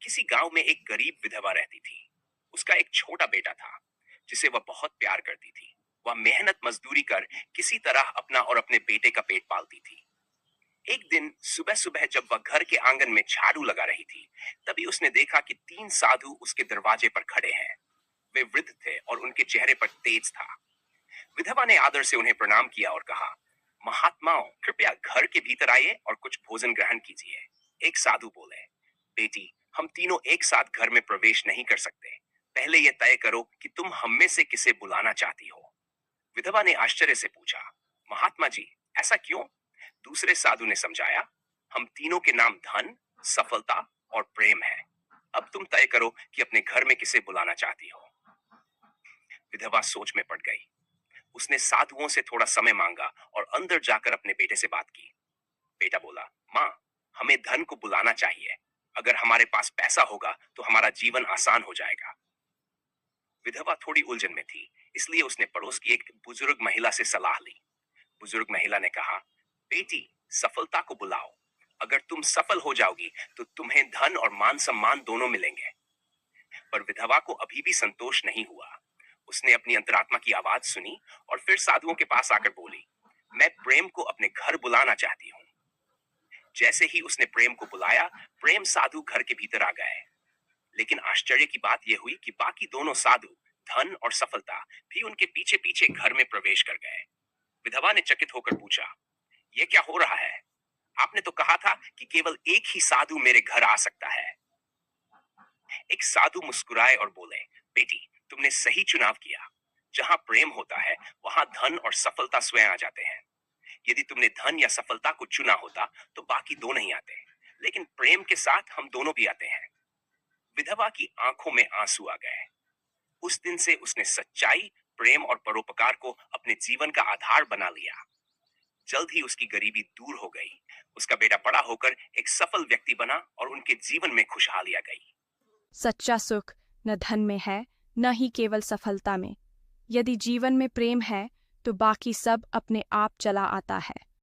किसी गांव में एक गरीब विधवा रहती थी। उसका एक छोटा बेटा था जिसे वह बहुत प्यार करती थी। वह मेहनत मजदूरी कर किसी तरह अपना और अपने बेटे का पेट पालती थी। एक दिन सुबह सुबह जब वह घर के आंगन में झाड़ू लगा रही थी, तभी उसने देखा कि तीन साधु उसके दरवाजे पर खड़े हैं। वे वृद्ध थे और उनके चेहरे पर तेज था। विधवा ने आदर से उन्हें प्रणाम किया और कहा, महात्माओं, कृपया घर के भीतर आइए और कुछ भोजन ग्रहण कीजिए। एक साधु बोले, बेटी, हम तीनों एक साथ घर में प्रवेश नहीं कर सकते। पहले यह तय करो कि तुम हम में से किसे बुलाना चाहती हो। विधवा ने आश्चर्य से पूछा, महात्मा जी, ऐसा क्यों? दूसरे साधु ने समझाया, हम तीनों के नाम धन, सफलता और प्रेम है। अब तुम तय करो कि अपने घर में किसे बुलाना चाहती हो। विधवा सोच में पड़ गई। उसने साधुओं से थोड़ा समय मांगा और अंदर जाकर अपने बेटे से बात की। बेटा बोला, माँ, हमें धन को बुलाना चाहिए। अगर हमारे पास पैसा होगा तो हमारा जीवन आसान हो जाएगा। विधवा थोड़ी उलझन में थी, इसलिए उसने पड़ोस की एक बुजुर्ग महिला से सलाह ली। बुजुर्ग महिला ने कहा, बेटी, सफलता को बुलाओ। अगर तुम सफल हो जाओगी तो तुम्हें धन और मान सम्मान दोनों मिलेंगे। पर विधवा को अभी भी संतोष नहीं हुआ। उसने अपनी अंतरात्मा की आवाज सुनी और फिर साधुओं के पास आकर बोली, मैं प्रेम को अपने घर बुलाना चाहती हूँ। जैसे ही उसने प्रेम को बुलाया, प्रेम साधु घर के भीतर आ गए। लेकिन आश्चर्य की बात यह हुई कि बाकी दोनों साधु, धन और सफलता, भी उनके पीछे पीछे घर में प्रवेश कर गए। विधवा ने चकित होकर पूछा, यह क्या हो रहा है? आपने तो कहा था कि केवल एक ही साधु मेरे घर आ सकता है। एक साधु मुस्कुराए और बोले, बेटी, तुमने सही चुनाव किया। जहां प्रेम होता है वहां धन और सफलता स्वयं आ जाते हैं। यदि तुमने धन या सफलता को चुना होता तो बाकी दो नहीं आते, लेकिन प्रेम के साथ हम दोनों भी आते हैं। विधवा की आंखों में आंसू आ गए। उस दिन से उसने सच्चाई, प्रेम और परोपकार को अपने जीवन का आधार बना लिया। जल्द ही उसकी गरीबी दूर हो गई। उसका बेटा बड़ा होकर एक सफल व्यक्ति बना और उनके जीवन में खुशहाली आ गई। सच्चा सुख न धन में है, न ही केवल सफलता में। यदि जीवन में प्रेम है तो बाकी सब अपने आप चला आता है।